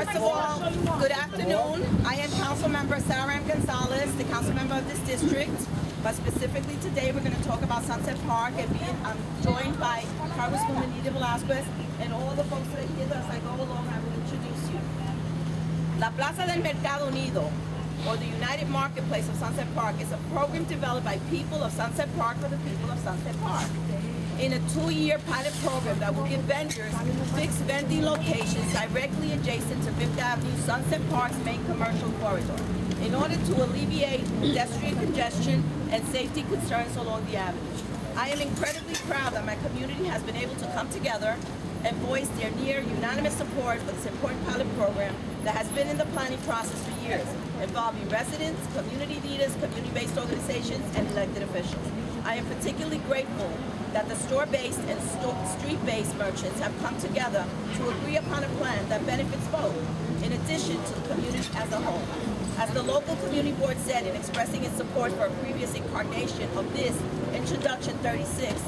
First of all, good afternoon. I am Councilmember Sarah M. Gonzalez, the council member of this district. But specifically today, we're going to talk about Sunset Park, and I'm joined by Congresswoman Nydia Velázquez and all the folks that are here as I go along. I will introduce you. La Plaza del Mercado Unido, or the United Marketplace of Sunset Park, is a program developed by people of Sunset Park for the people of Sunset Park. In a 2-year pilot program that will give vendors fixed vending locations directly adjacent to Fifth Avenue, Sunset Park's main commercial corridor, in order to alleviate pedestrian congestion and safety concerns along the avenue. I am incredibly proud that my community has been able to come together and voice their near unanimous support for this important pilot program that has been in the planning process for years, involving residents, community leaders, community-based organizations, and elected officials. I am particularly grateful that the store-based and street-based merchants have come together to agree upon a plan that benefits both, in addition to the community as a whole. As the local community board said in expressing its support for a previous incarnation of this Introduction 36,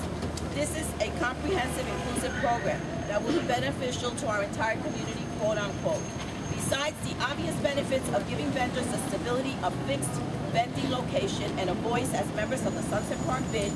this is a comprehensive, inclusive program that will be beneficial to our entire community, quote unquote. Besides the obvious benefits of giving vendors the stability of fixed vending location and a voice as members of the Sunset Park bid,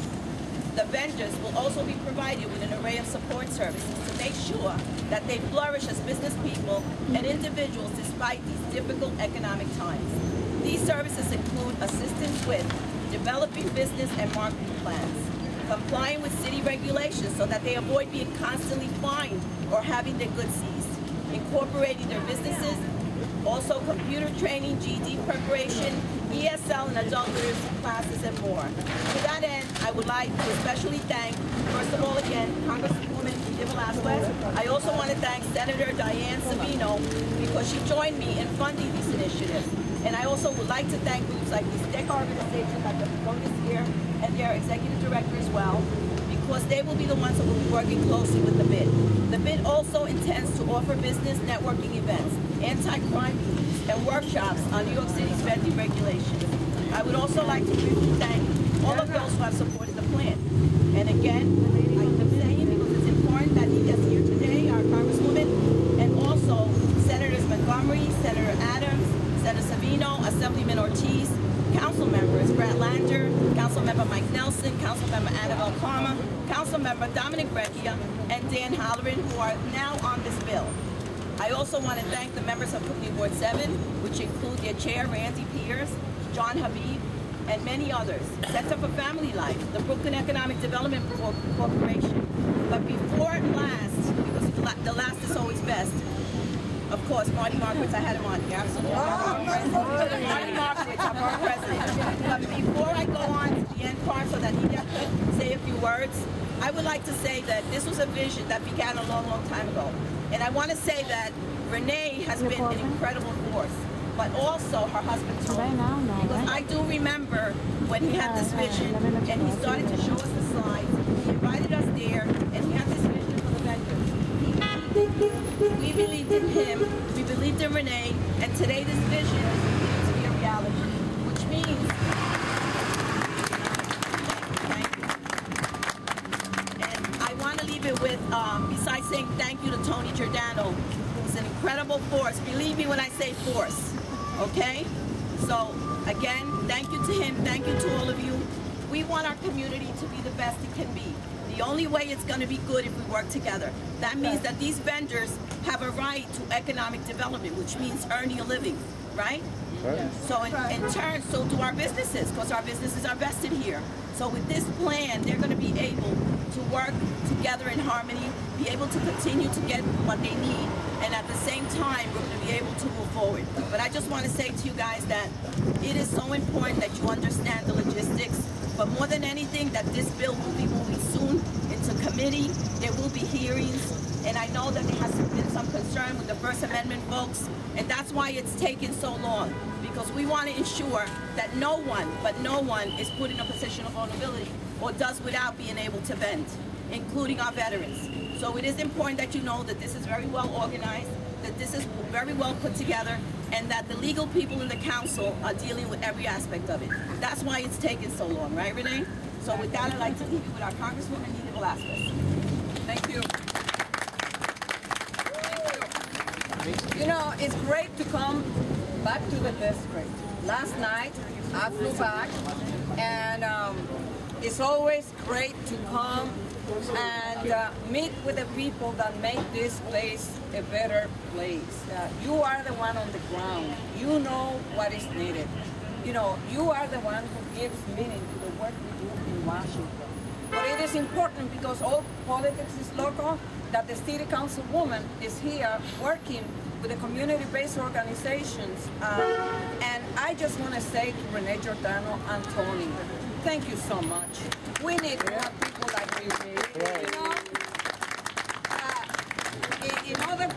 the vendors will also be provided with an array of support services to make sure that they flourish as business people and individuals despite these difficult economic times. These services include assistance with developing business and marketing plans, complying with city regulations so that they avoid being constantly fined or having their goods seized, incorporating their businesses, also computer training, GED preparation, ESL and adult literacy classes, and more. To that end, I would like to especially thank, first of all again, Congresswoman Nydia Velázquez. I also want to thank Senator Diane Savino because she joined me in funding these initiatives. And I also would like to thank groups like these DEC organizations like the Bonus here and their executive director as well, because they will be the ones that will be working closely with the bid. The bid also intends to offer business networking events, anti-crime meetings, and workshops on New York City's vending regulations. I would also like to briefly thank all of those who have supported the plan. And again, I'm saying because it's important that Nydia's here today, our Congresswoman, and also Senators Montgomery, Senator Adams, Senator Savino, Assemblyman Ortiz, Council members Brad Langer, Council Member Mike Nelson, Council Member Annabelle Karma, Council Member Dominic Breccia, and Dan Halloran, who are now on this bill. I also want to thank the members of Community Board 7, which include their chair, Randy Pierce, John Habib, and many others, Center for Family Life, the Brooklyn Economic Development Corporation. But before last, because the last is always best, of course, Marty Markowitz, I had him on here, absolutely. Marty Markowitz, our board president. But before I go on to the end part so that Nydia could say a few words, I would like to say that this was a vision that began a long, long time ago. And I want to say that Renee has been an incredible force, but also her husband Tony. Because I do remember when he had this vision and he started to show us the slides, he invited us there, and he had this vision for the vendors. We believed in him, we believed in Renee, and today this vision is beginning to be a reality, which means, and I want to leave it with, besides saying thank you to Tony Giordano, who's an incredible force. Believe me when I say force, okay? So, again, thank you to him, thank you to all of you. We want our community to be the best it can be. The only way it's going to be good if we work together. That means that these vendors have a right to economic development, which means earning a living, right? So in turn, so do our businesses, because our businesses are vested here. So with this plan, they're going to be able to work together in harmony, be able to continue to get what they need, and at the same time, we're going to be able to move forward. But I just want to say to you guys that it is so important that you understand the logistics, but more than anything, that this bill will be moving soon into committee. There will be hearings, and I know that there has been some concern with the First Amendment folks, and that's why it's taken so long, because we want to ensure that no one, but no one, is put in a position of vulnerability or does without being able to vend, including our veterans. So it is important that you know that this is very well organized, that this is very well put together, and that the legal people in the council are dealing with every aspect of it. That's why it's taken so long, right, Renee? So with that, I'd like to leave you with our Congresswoman Nydia Velázquez. Thank you. You know, it's great to come back to the district. Last night, I flew back, and it's always great to come and meet with the people that make this place a better place. You are the one on the ground. You know what is needed. You know, you are the one who gives meaning to the work we do in Washington. But it is important, because all politics is local, that the city councilwoman is here working with the community-based organizations. And I just want to say to Renee Giordano and Tony, thank you so much. We need more people like you. You know, in other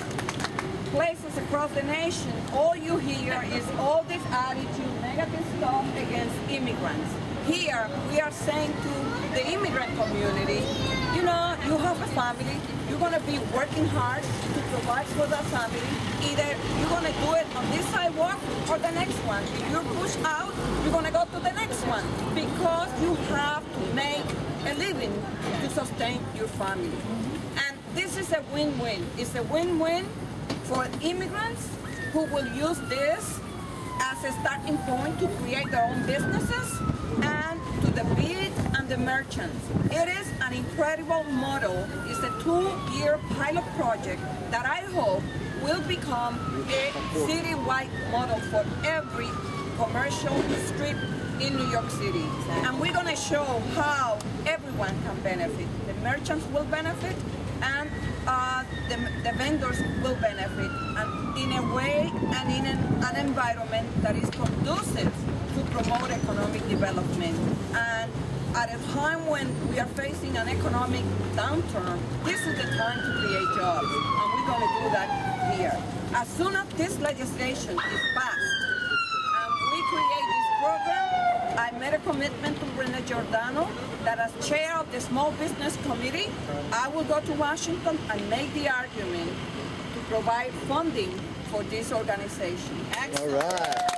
places across the nation, all you hear is all this attitude, negative stuff against immigrants. Here, we are saying to the immigrant community, you know, you have a family, you're going to be working hard to provide for that family. Either you're going to do it on this sidewalk or the next one. If you're pushed out, you're going to go to the next one, because you have to make a living to sustain your family. And this is a win-win. It's a win-win for immigrants who will use this as a starting point to create their own businesses, and to the big and the merchants. It is an incredible model. It's a 2-year pilot project that I hope will become a citywide model for every commercial strip in New York City. And we're going to show how everyone can benefit. The merchants will benefit, and the vendors will benefit, and in a way and in an environment that is conducive to promote economic development. And at a time when we are facing an economic downturn, this is the time to create jobs, and we're going to do that here. As soon as this legislation is passed and we create this program, I made a commitment to Renee Giordano that as chair of the Small Business Committee, I will go to Washington and make the argument to provide funding for this organization. Excellent. All right.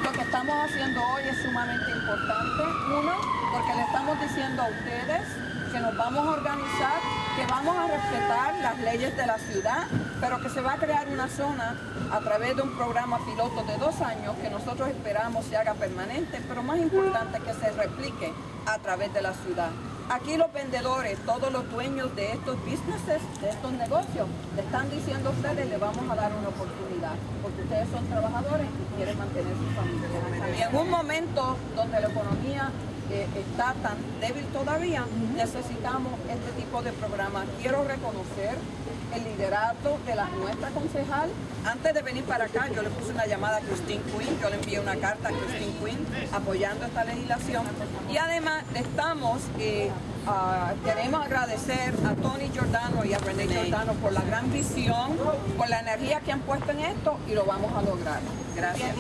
Lo que estamos haciendo hoy es sumamente importante. Uno, porque le estamos diciendo a ustedes que nos vamos a organizar, que vamos a respetar las leyes de la ciudad, pero que se va a crear una zona a través de un programa piloto de 2 años que nosotros esperamos se haga permanente, pero más importante que se replique a través de la ciudad. Aquí los vendedores, todos los dueños de estos businesses, de estos negocios, le están diciendo a ustedes, le vamos a dar una oportunidad, porque ustedes son trabajadores y quieren mantener su familia. Y en un momento donde la economía está tan débil todavía, necesitamos este tipo de programas. Quiero reconocer el liderato de nuestra concejal. Antes de venir para acá, yo le puse una llamada a Christine Quinn, yo le envié una carta a Christine Quinn apoyando esta legislación. Y además queremos agradecer a Tony Giordano y a Renee Giordano por la gran visión, por la energía que han puesto en esto, y lo vamos a lograr. Gracias.